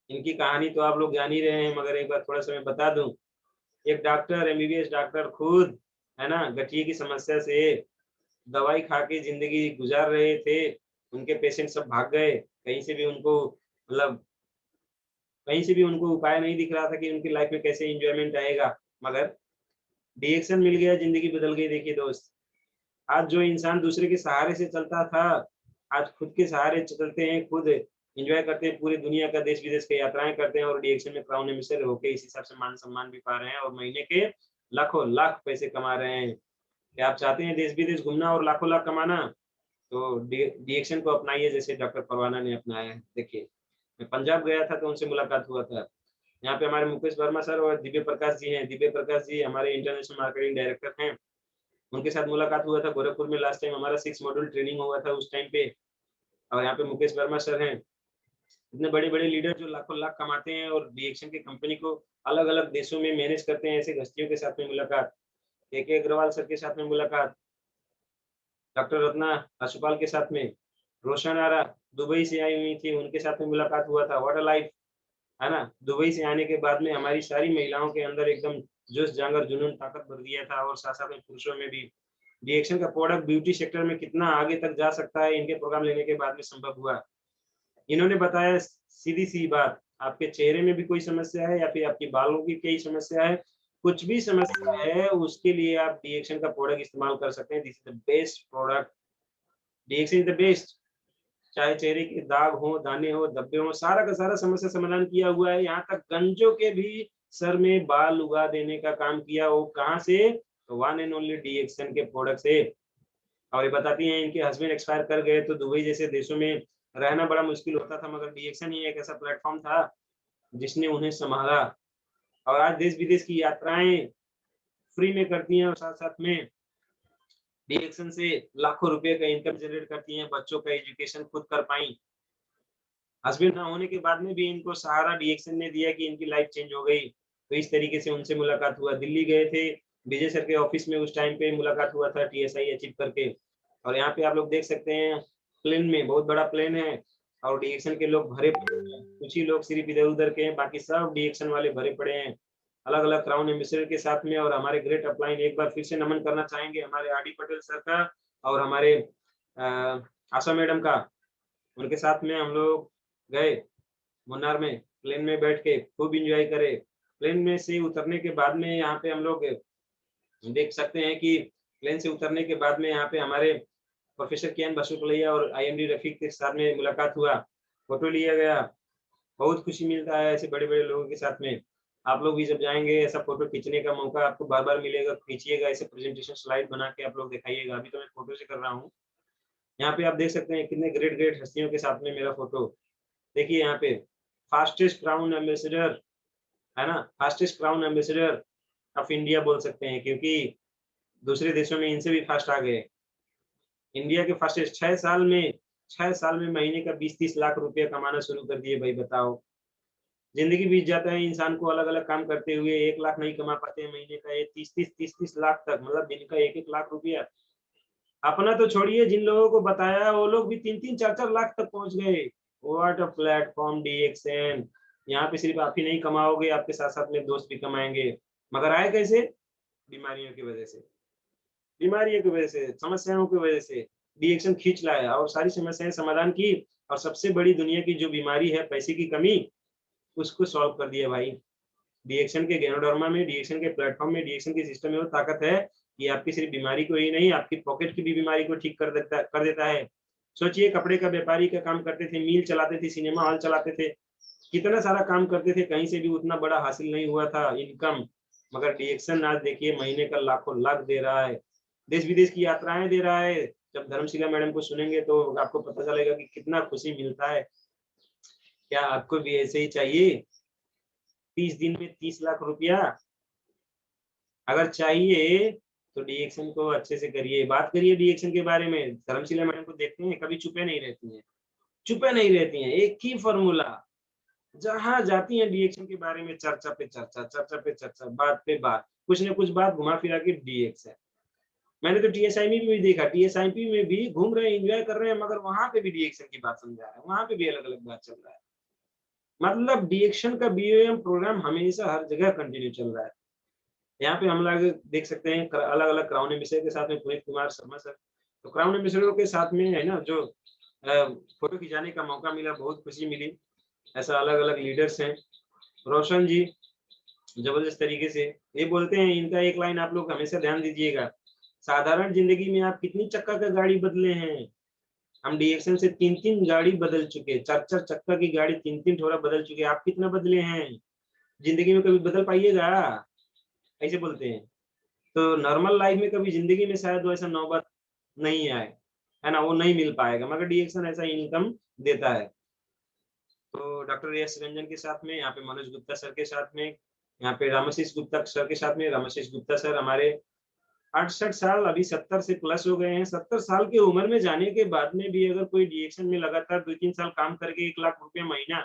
S1: इनकी कहानी तो आप लोग जान ही रहे हैं, मगर एक बार थोड़ा सा मैं बता दूं। एक डॉक्टर, एमबीबीएस डॉक्टर खुद, है ना, गठिए की समस्या से दवाई खा के जिंदगी गुजार रहे थे। उनके पेशेंट सब भाग गए, कहीं से भी उनको मतलब कहीं से भी उनको उपाय नहीं दिख रहा था कि उनकी लाइफ में कैसे एंजॉयमेंट आएगा, मगर डीएक्शन मिल गया, जिंदगी बदल गई। देखिए दोस्त, आज जो इंसान दूसरे के सहारे से चलता था, आज खुद के सहारे चलते हैं, खुद एंजॉय करते हैं, पूरी दुनिया का देश विदेश की यात्राएं करते हैं और डीएक्शन में क्राउन एम्बेसडर होके इस हिसाब से मान सम्मान भी पा रहे हैं और महीने के लाखों लाख पैसे कमा रहे हैं। क्या आप चाहते हैं देश विदेश घूमना और लाखों लाख कमाना? तो डीएक्शन को अपनाइए, जैसे डॉक्टर परवाना ने अपनाया है। देखिए, मैं पंजाब गया था तो उनसे मुलाकात हुआ था। यहाँ पे हमारे मुकेश वर्मा सर और दिव्य प्रकाश जी हैं। दिव्य प्रकाश जी हमारे इंटरनेशनल मार्केटिंग डायरेक्टर हैं। उनके साथ मुलाकात हुआ था गोरखपुर में, लास्ट टाइम हमारा 6 मॉड्यूल ट्रेनिंग हुआ था उस टाइम पे। और यहाँ पे मुकेश वर्मा सर हैं। इतने बड़े-बड़े लीडर जो लाखों लाख कमाते हैं और डीएक्शन की कंपनी को अलग-अलग देशों में मैनेज करते हैं, ऐसे हस्तियों के साथ में मुलाकात। के अग्रवाल सर के साथ में मुलाकात, डॉक्टर रत्ना अशुपाल के साथ में, रोशन आरा दुबई से आई हुई थी, उनके साथ में मुलाकात हुआ था। व्हाट अ लाइफ, है ना? दुबई से आने के बाद में हमारी सारी महिलाओं के अंदर एकदम जोश जांगर जुनून ताकत भर दिया था और साथ-साथ में पुरुषों में भी। डीएक्शन का प्रोडक्ट ब्यूटी सेक्टर में कितना आगे तक जा सकता है, इनके प्रोग्राम लेने के बाद में संभव हुआ। इन्होंने बताया सीधी-सी बात, आपके चेहरे में भी कोई समस्या है या फिर आपके बालों की कोई समस्या है, कुछ भी समस्या है, उसके लिए आप डीएक्शन का प्रोडक्ट इस्तेमाल कर सकते हैं। This is the best product, Daction is the best. चाहे चेहरे के दाग हो, दाने हो, धब्बे हो, सारा का सारा समस्या समाधान किया हुआ है। यहाँ तक गंजों के भी सर में बाल उगा देने का काम किया, वो कहाँ से? तो वन एंड ओनली डीएक्शन के प्रोडक्ट से। और ये बताती हैं इनके हस्बैंड एक्सपायर कर गए तो दुबई जैसे देशों में रहना बड़ा मुश्किल होता था, मगर डीएक्शन ही एक ऐसा प्लेटफ़ॉर्म था जिसने उन्हें सँभाला और आज देश-विदेश की यात्राएँ फ्री में करती हैं और साथ-साथ में डीएक्शन से लाखों रुपए का इनकम जनरेट करती हैं, बच्चों का एजुकेशन खुद कर पाईं। हस्बैंड ना होने के बाद में भी इनको सहारा डीएक्शन ने दिया कि इनकी लाइफ़ चेंज हो गई। तो इस तरीके से उनसे मुलाकात हुआ। दिल्ली गए थे, विजय सर के ऑफ़िस में उस टाइम पे मुलाकात हुआ था टीएसआई अचीव करके। और यहाँ पे आप लोग देख सकते हैं प्लेन में बहुत बड़ा प्लेन है और डीएक्शन के लोग भरे पड़े हैं। कुछ ही लोग सिर्फ़ इधर-उधर के हैं, बाकी सब डीएक्शन वाले भरे पड़े हैं। अलग-अलग क्राउन एम्बेसडर के साथ में और हमारे ग्रेट अपलाइन एक बार फिर से नमन करना चाहेंगे हमारे आरडी पटेल सर का और हमारे आशा मैडम का। उनके साथ में हम लोग गए मुन्नार में, प्लेन में बैठ के खूब एन्जॉय करे। प्लेन में से उतरने के बाद में यहाँ पे हम लोग देख सकते हैं कि प्लेन से उतरने के बाद में यहाँ पे हमारे प्रोफेसर कियान बसुपलैया और आईएमडी रफीक के साथ में मुलाकात हुआ, फ़ोटो लिया गया। बहुत खुशी मिलता है ऐसे बड़े-बड़े लोगों के साथ में। आप लोग भी जब जाएँगे ऐसा फ़ोटो खींचने का मौका आपको बार-बार मिलेगा, खींचिएगा, ऐसे प्रेज़ेंटेशन स्लाइड बना के आप लोग दिखाइएगा। अभी तो मैं फ़ोटो से कर रहा हूँ। यहाँ पे आप देख सकते हैं कितने ग्रेट-ग्रेट हस्तियों के साथ में मेरा फ़ोटो। देखिए यहाँ पे फास्टेस्ट क्राउन एम्बेसडर, है ना? Fastest crown ambassador of India बोल सकते हैं क्योंकि दूसरे देशों में इनसे भी फास्ट आ गए। इंडिया के फास्टेस्ट 6 साल में महीने का 20-30 लाख रुपया कमाना शुरू कर दिए भाई बताओ। ज़िंदगी बीत जाता है इंसान को अलग-अलग काम करते हुए, 1 लाख नहीं कमा पाते हैं महीने का, ये 30-30 लाख तक मतलब दिन का 1-1 लाख रुपया। अपना तो छोड़िए, जिन लोगों को बताया वो लोग भी 3-3 4-4 लाख तक पहुँच गए। What a platform DXN. यहाँ पे सिर्फ़ आप ही नहीं कमाओगे, आपके साथ-साथ में दोस्त भी कमाएँगे। मगर आए कैसे? बीमारियों की वज़ह से। बीमारियों की वज़ह से, समस्याओं की वज़ह से डीएक्शन खींच लाया और सारी समस्याएँ समाधान की और सबसे बड़ी दुनिया की जो बीमारी है पैसे की कमी, उसको सॉल्व कर दिया भाई। डीएक्शन के गैनोडर्मा में, डीएक्शन के प्लेटफॉर्म में, डीएक्शन के सिस्टम में वो ताकत है कि आपकी सिर्फ बीमारी को ही नहीं, आपकी पॉकेट की भी बीमारी को ठीक कर देता है। सोचिए, कपड़े का व्यापारी का काम करते थे, मिल चलाते थे, सिनेमा हॉल चलाते थे, कितना सारा काम करते थे, कहीं से भी उतना बड़ा हासिल नहीं हुआ था इनकम। मगर डीएक्शन आज देखिए महीने का लाखों लाख दे रहा है, देश विदेश की यात्राएं दे रहा है। जब धर्मशिला मैडम को सुनेंगे तो आपको पता चलेगा कि कितना खुशी मिलता है। क्या आपको भी ऐसे ही चाहिए? 30 दिन में 30 लाख रुपया अगर चाहिए तो डीएक्शन को अच्छे से करिए, बात करिए डीएक्शन के बारे में। धर्मशिला मैडम को देखते हैं, कभी चुपे नहीं रहती हैं, चुपे नहीं रहती हैं। एक ही फॉर्मूला, जहाँ जाती हैं डीएक्शन के बारे में चर्चा पे चर्चा, चर्चा पे चर्चा, बात पे बात, कुछ न कुछ बात घुमा फिरा के डीएक्शन। मैंने तो टीएसआईपी में भी देखा, टीएसआईपी में भी घूम रहे हैं, एंजॉय कर रहे हैं, मगर वहां पे भी डीएक्शन की बात समझा रहा है, वहां पे भी अलग अलग बात चल रहा है। मतलब डीएक्शन का बीओएम प्रोग्राम हमेशा हर जगह कंटिन्यू चल रहा है। यहाँ पे हम लोग देख सकते हैं अलग अलग क्राउन एम्बेसडर के साथ में पुनीत कुमार शर्मा सर। तो क्राउन एम्बेसडरों के साथ में है ना, जो फोटो खिंचाने का मौका मिला, बहुत खुशी मिली। ऐसा अलग अलग लीडर्स हैं। रोशन जी जबरदस्त तरीके से ये बोलते हैं, इनका एक लाइन आप लोग हमेशा ध्यान दीजिएगा, साधारण जिंदगी में आप कितनी चक्का का गाड़ी बदले हैं। हम डीएक्शन से 3-3 गाड़ी बदल चुके, 4-4 चक्का की गाड़ी 3-3 ठोरा बदल चुके। आप कितना बदले हैं? जिंदगी में कभी बदल पाइएगा? ऐसे बोलते हैं। तो नॉर्मल लाइफ में कभी जिंदगी में शायद वैसा नौबत नहीं आए, है ना, वो नहीं मिल पाएगा, मगर डीएक्शन ऐसा इनकम देता है। तो डॉक्टर एस रंजन के साथ में, यहाँ पे मनोज गुप्ता सर के साथ में, यहाँ पे रामाशीष गुप्ता सर के साथ में। रामाशीष गुप्ता सर हमारे 68 साल, अभी 70 से प्लस हो गए हैं। 70 साल की उम्र में जाने के बाद में भी अगर कोई डीएक्शन में लगातार 2-3 साल काम करके 1 लाख रुपया महीना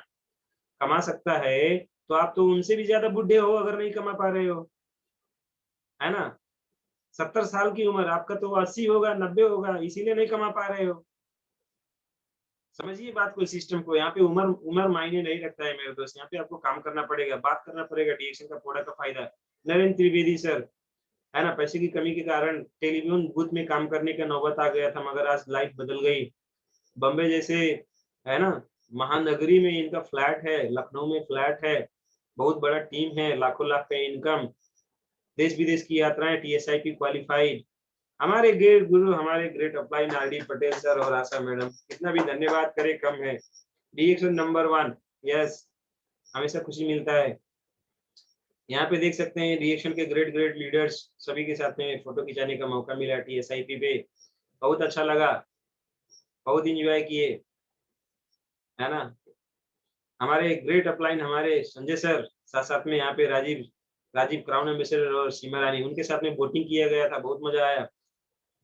S1: कमा सकता है, तो आप तो उनसे भी ज्यादा बुढ़े हो अगर नहीं कमा पा रहे हो, है ना। 70 साल की उम्र, आपका तो 80 होगा, 90 होगा, इसीलिए नहीं कमा पा रहे हो। समझिए बात को, सिस्टम को। यहाँ पे उम्र उम्र मायने नहीं रखता है मेरे दोस्त। यहाँ पे आपको काम करना पड़ेगा, बात करना पड़ेगा डीएक्शन का प्रोडक्ट का फायदा। नरेंद्र त्रिवेदी सर, है ना, पैसे की कमी के कारण टेलीविजन बूथ में काम करने का नौबत आ गया था, मगर आज लाइफ बदल गई। बम्बे जैसे, है ना, महानगरी में इनका फ्लैट है, लखनऊ में फ्लैट है, बहुत बड़ा टीम है, लाखों लाख का इनकम, देश विदेश की यात्राएं, टीएसआईपी क्वालिफाइड। हमारे ग्रेट गुरु, हमारे great upline RD Patel sir और आशा मैडम, कितना भी धन्यवाद करे कम है। डीएक्शन नंबर 1, यस, हमेशा खुशी मिलता है। यहाँ पे देख सकते हैं डीएक्शन के ग्रेट ग्रेट लीडर्स सभी के साथ में फोटो खिंचाने का मौका मिला टीएसआईपी पे, बहुत अच्छा लगा, बहुत इंजॉय किए, है ना। हमारे ग्रेट अपलाइन, हमारे संजय सर, साथ साथ में यहाँ पे राजीव राजीव क्राउन एम्बेसडर और सीमा रानी, उनके साथ में बोटिंग किया गया था, बहुत मजा आया।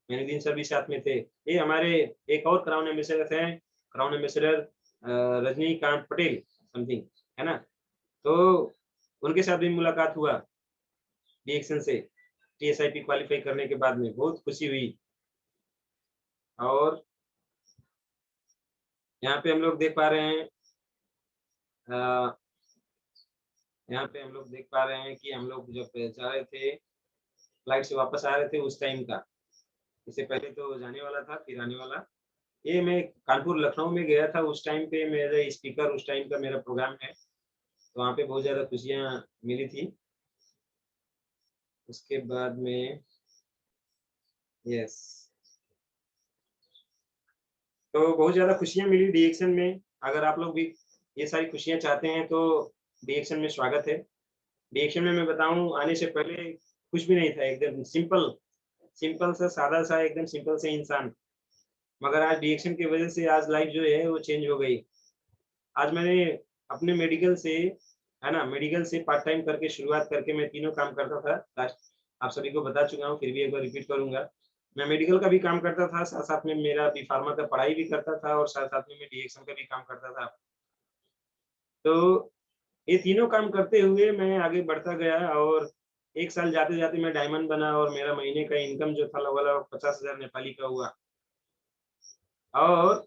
S1: मेनुद्दीन सर भी साथ में थे। ये हमारे एक और क्राउन एम्बेसडर थे, crown ambassador Rajinikanth Patel something, है ना। तो उनके साथ भी मुलाकात हुआ डीएक्शन से, टीएसआईपी क्वालिफाई करने के बाद में बहुत खुशी हुई। और यहाँ पे हम लोग देख पा रहे हैं, यहाँ पे हम लोग देख पा रहे हैं कि हम लोग जब जा रहे थे, फ्लाइट से वापस आ रहे थे उस टाइम का, इससे पहले तो जाने वाला था फिर आने वाला। ये मैं कानपुर लखनऊ में गया था, उस टाइम पे मेरे स्पीकर, उस टाइम का मेरा प्रोग्राम है, तो वहाँ पे बहुत ज़्यादा खुशियाँ मिली थी। उसके बाद में यस, तो बहुत ज़्यादा खुशियाँ मिली डीएक्शन में। अगर आप लोग भी ये सारी खुशियाँ चाहते हैं तो डीएक्शन में स्वागत है। डीएक्शन में मैं बताऊँ, आने से पहले कुछ भी नहीं था, एकदम सिंपल सिंपल सा, सादा सा, एकदम सिंपल से इंसान। मगर आज डीएक्शन की वजह से आज लाइफ जो है वो चेंज हो गई। आज मैंने अपने मेडिकल से, है ना, मेडिकल से पार्ट टाइम करके शुरुआत करके मैं तीनों काम करता था। लास्ट आप सभी को बता चुका हूँ, फिर भी एक बार रिपीट करूंगा। मैं मेडिकल का भी काम करता था, साथ साथ में मेरा बी फार्मा का पढ़ाई भी करता था, और साथ साथ में मैं डीएक्शन का भी काम करता था। तो ये तीनों काम करते हुए मैं आगे बढ़ता गया, और 1 साल जाते-जाते मैं डायमंड बना, और मेरा महीने का इनकम जो था लगभग 50,000 नेपाली का हुआ। और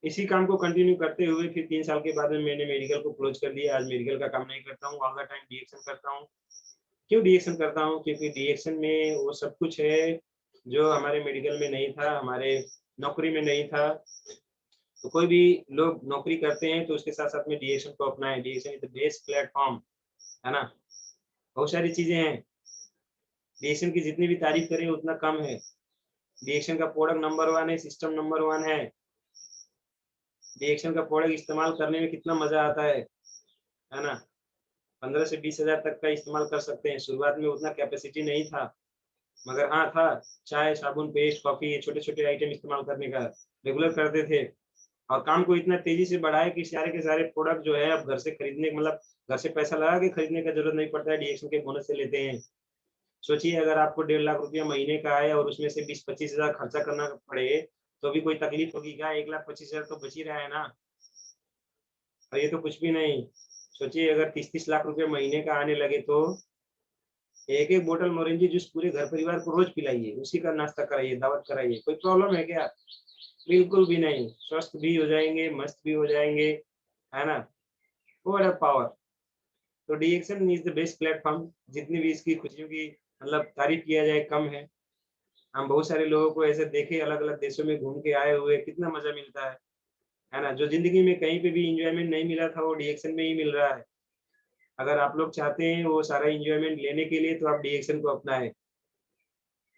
S1: इसी काम को कंटिन्यू करते हुए फिर 3 साल के बाद में मैंने मेडिकल को क्लोज कर दिया। आज मेडिकल का काम नहीं करता हूँ, ऑल द टाइम डीएक्शन करता हूँ। क्यों डीएक्शन करता हूँ? क्योंकि डीएक्शन में वो सब कुछ है जो हमारे मेडिकल में नहीं था, हमारे नौकरी में नहीं था। तो कोई भी लोग नौकरी करते हैं तो उसके साथ-साथ में डीएक्शन को अपनाएँ। डीएक्शन इज़ द बेस्ट प्लेटफ़ॉर्म है ना? बहुत सारी चीज़ें हैं। डीएक्शन की जितनी भी तारीफ़ करें उतना कम है। डीएक्शन का प्रोडक्ट नंबर 1 है, सिस्टम नंबर 1 है। डीएक्शन का प्रोडक्ट इस्तेमाल करने में कितना मज़ा आता है ना? 15 से 20,000 तक का इस्तेमाल कर सकते हैं। शुरुआत में उतना कैपेसिटी नहीं था, मगर हाँ था, चाय, साबुन, पेस्ट, कॉफ़ी ये छोटे-छोटे आइटम इस्तेमाल करने का रेगुलर करते थे और काम को इतना तेज़ी से बढ़ाया कि सारे के सारे प्रोडक्ट जो है अब घर से खरीदने मतलब घर से पैसा लगा के खरीदने का ज़रूरत नहीं पड़ता है, डीएक्शन के बोनस से लेते हैं। सोचिए अगर आपको 1.5 लाख रुपया महीने का आए और उसमें से 20-25 हज़ार खर्चा करना पड़े, तो भी कोई तकलीफ होगी क्या? 1,25,000 तो बच ही रहा है ना। और ये तो कुछ भी नहीं। सोचिए अगर 30-30 लाख रुपए महीने का आने लगे तो एक-एक बोतल मोरिंगी जूस पूरे घर परिवार को रोज़ पिलाइए, उसी का नाश्ता कराइए, दावत कराइए। कोई प्रॉब्लम है क्या? बिल्कुल भी नहीं। स्वस्थ भी हो जाएँगे, मस्त भी हो जाएँगे, है ना? What a power! तो डीएक्शन इज़ द बेस्ट प्लेटफ़ॉर्म। जितनी भी इसकी खुशियों की मतलब तारीफ़ किया जाए कम है। हम बहुत सारे लोगों को ऐसे देखे अलग-अलग देशों में घूम के आए हुए, कितना मज़ा मिलता है ना? जो ज़िंदगी में कहीं पे भी एन्जॉयमेंट नहीं मिला था, वो डीएक्शन में ही मिल रहा है। अगर आप लोग चाहते हैं वो सारा एन्जॉयमेंट लेने के लिए तो आप डीएक्शन को अपनाएँ।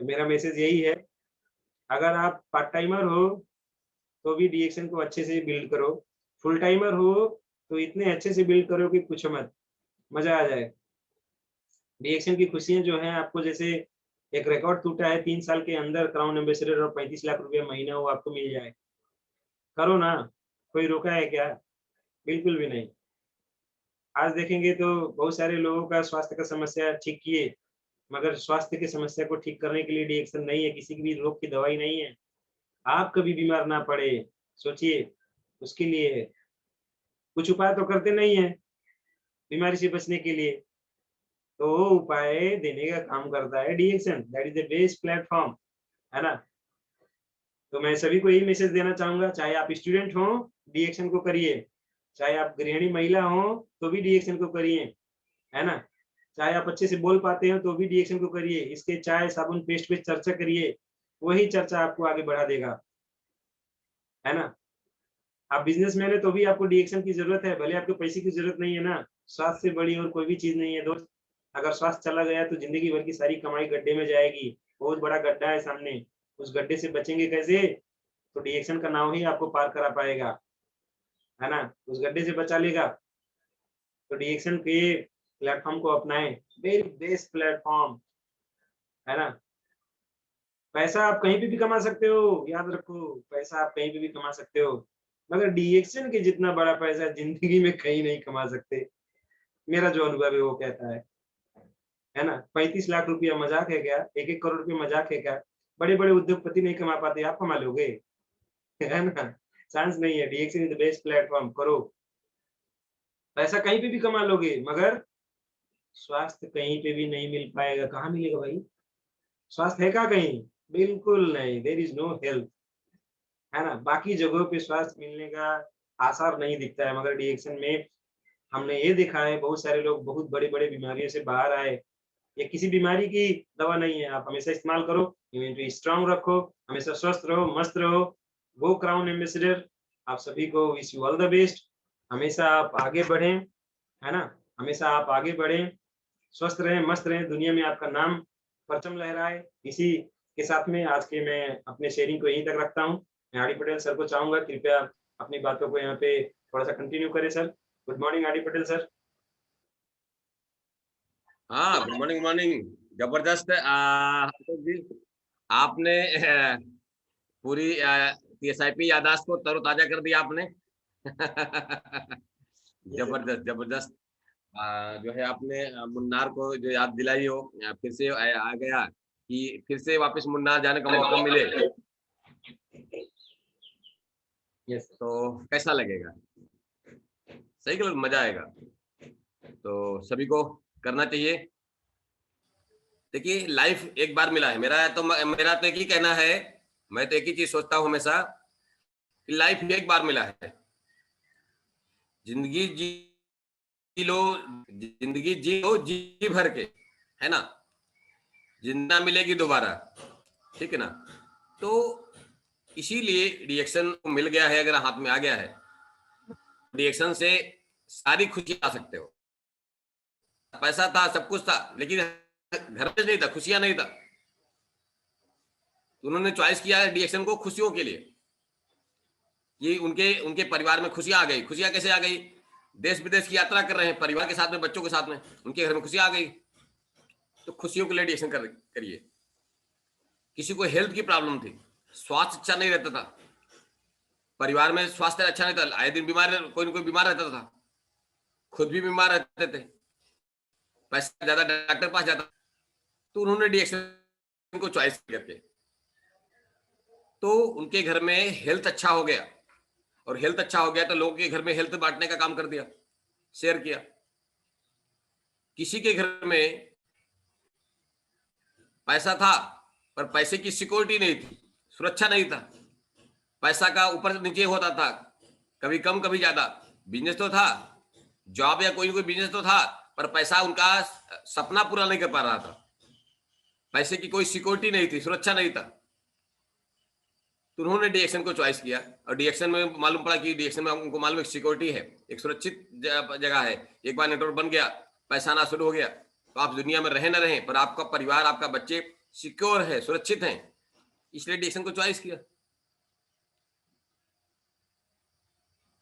S1: तो मेरा मैसेज यही है, अगर आप पार्ट टाइमर हो, तो भी डीएक्शन को अच्छे से बिल्ड करो। फुल टाइमर हो, तो इतने अच्छे से बिल्ड करो कि पूछो मत, मज़ा आ जाए। डीएक्शन की खुशियाँ जो हैं आपको जैसे एक रिकॉर्ड टूटा है 3 साल के अंदर क्राउन एम्बेसडर और 35 लाख रुपए महीना वो आपको मिल जाए। करो ना, कोई रोका है क्या? बिल्कुल भी नहीं। आज देखेंगे तो बहुत सारे लोगों का स्वास्थ्य का समस्या ठीक किए, मगर स्वास्थ्य की समस्या को ठीक करने के लिए डीएक्शन नहीं है, किसी की भी रोग की दवाई नहीं है। आप कभी बीमार ना पड़े, सोचिए, उसके लिए कुछ उपाय तो करते नहीं हैं, बीमारी से बचने के लिए। तो वो उपाय देने का काम करता है Daction, that is the best platform, है ना? तो मैं सभी को यही मैसेज देना चाहूँगा, चाहे आप स्टूडेंट हो, डीएक्शन को करिए। चाहे आप गृहिणी महिला हो, तो भी डीएक्शन को करिए, है ना? चाहे आप अच्छे से बोल पाते हो, तो भी डीएक्शन को करिए। इसके चाय, साबुन, पेस्ट पे चर्चा करिए, वही चर्चा आपको आगे बढ़ा देगा, है ना? आप बिज़नेसमैन हैं, तो भी आपको डीएक्शन की ज़रूरत है, भले आपको पैसे की ज़रूरत नहीं है ना, स्वास्थ्य से बड़ी और कोई भी चीज़ नहीं है दोस्त। अगर स्वास्थ्य चला गया, तो ज़िंदगी भर की सारी कमाई गड्ढे में जाएगी। बहुत बड़ा गड्ढा है सामने, उस गड्ढे से बचेंगे कैसे? तो डीएक्शन का नाव ही आपको पार करा पाएगा, है ना? उस गड्ढे से बचा लेगा, तो डीएक्शन के प्लेटफ़ॉर्म को अपनाएँ, वेरी बेस्ट प्लेटफ़ॉर्म, है ना? पैसा आप कहीं पे भी कमा सकते हो, याद रखो, पैसा आप कहीं पे भी कमा सकते हो, मगर डीएक्शन के जितना बड़ा पैसा ज़िंदगी में कहीं नहीं कमा सकते। मेरा जो अनुभव है वो कहता है ना? 35 लाख रुपया मज़ाक है क्या? 1-1 करोड़ रुपए मज़ाक है क्या? बड़े-बड़े उद्योगपति नहीं कमा पाते, आप कमा लोगे, है ना? चांस नहीं है, Daction is the best platform, करो। पैसा कहीं पे भी कमा लोगे, मगर स्वास्थ्य कहीं पे भी नहीं मिल पाएगा, कहाँ मिलेगा भाई? स्वास्थ्य है कहाँ कहीं? बिल्कुल नहीं, देयर इज़ नो हेल्थ, है ना? बाकी जगहों पे स्वास्थ्य मिलने का आसार नहीं दिखता है, मगर डीएक्शन में हमने ये देखा है बहुत सारे लोग बहुत बड़े-बड़े बीमारियों से बाहर आए। ये किसी बीमारी की दवा नहीं है, आप हमेशा इस्तेमाल करो, इम्यूनिटी स्ट्रॉन्ग रखो, हमेशा स्वस्थ रहो, मस्त रहो। गो क्राउन एम्बेसडर, आप सभी को wish you all the best. हमेशा आप आगे बढ़ें, है ना? हमेशा आप आगे बढ़ें, स्वस्थ रहें, मस्त रहें, दुनिया में आपका नाम परचम लहराए। इसी के साथ में आज के मैं अपने शेयरिंग को यहीं तक रखता हूँ। मैं आर डी पटेल सर को चाहूँगा कृपया अपनी बातों को यहाँ पे थोड़ा-सा कंटिन्यू करें sir. Good morning R D Patel sir.
S2: हाँ, गुड मॉर्निंग मॉर्निंग। जबरदस्त आशुतोष जी, आपने पूरी टीएसआईपी याददाश्त को तरोताजा कर दिया आपने। जबरदस्त जबरदस्त। जो है आपने मुन्नार को जो याद दिलाई हो, फिर से आ गया कि फिर से वापस मुन्नार जाने का मौका मिले
S1: यस।
S2: तो कैसा लगेगा? सही कि मजा आएगा। तो सभी को करना चाहिए। देखिए लाइफ एक बार मिला है, मेरा तो एक ही कहना है, मैं तो एक ही चीज सोचता हूँ हमेशा कि लाइफ एक बार मिला है, जिंदगी जी लो, जिंदगी जी लो जी भर के, है ना? जिंदा मिलेगी दोबारा, ठीक है ना? तो इसीलिए रिएक्शन मिल गया है, अगर हाथ में आ गया है, रिएक्शन से सारी खुशी आ सकते हो। पैसा था, सब कुछ था, लेकिन घर में नहीं था, खुशियां नहीं था। तो उन्होंने चॉइस किया डीएक्शन को खुशियों के लिए। ये उनके उनके परिवार में खुशियां आ गई। खुशियां कैसे आ गई? देश विदेश की यात्रा कर रहे हैं परिवार के साथ में, बच्चों के साथ में, उनके घर में खुशियां आ गई। तो खुशियों के लिए डीएक्शन करिए। किसी को हेल्थ की प्रॉब्लम थी, स्वास्थ्य अच्छा नहीं रहता था, परिवार में स्वास्थ्य अच्छा नहीं था, आए दिन बीमार, कोई ना कोई बीमार रहता था, खुद भी बीमार रहते थे, पैसा ज्यादा डॉक्टर पास जाता, तो उन्होंने डीएक्शन को चॉइस करके, तो उनके घर में हेल्थ अच्छा हो गया। और हेल्थ अच्छा हो गया तो लोगों के घर में हेल्थ बांटने का काम कर दिया, शेयर किया। किसी के घर में पैसा था पर पैसे की सिक्योरिटी नहीं थी, सुरक्षा नहीं था, पैसा का ऊपर नीचे होता था, कभी कम कभी ज्यादा। बिजनेस तो था, जॉब या कोई ना कोई बिजनेस तो था, पर पैसा उनका सपना पूरा नहीं कर पा रहा था, पैसे की कोई सिक्योरिटी नहीं थी, सुरक्षा नहीं था। तो उन्होंने डीएक्शन को चॉइस किया, और डीएक्शन में मालूम पड़ा कि डीएक्शन में उनको मालूम है सिक्योरिटी है, एक सुरक्षित जगह है। एक बार नेटवर्क बन गया, पैसा आना शुरू हो गया, तो आप दुनिया में रहे ना रहे, पर आपका परिवार, आपका बच्चे सिक्योर है, सुरक्षित हैं, इसलिए डीएक्शन को चॉइस किया।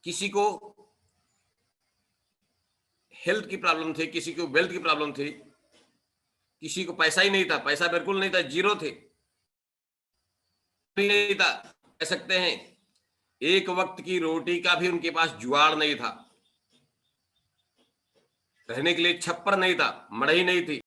S2: किसी को हेल्थ की प्रॉब्लम थी, किसी को वेल्थ की प्रॉब्लम थी, किसी को पैसा ही नहीं था, पैसा बिल्कुल नहीं था, जीरो थे, नहीं था, कह सकते हैं एक वक्त की रोटी का भी उनके पास जुगाड़ नहीं था, रहने के लिए छप्पर नहीं था, मड़ई नहीं थी,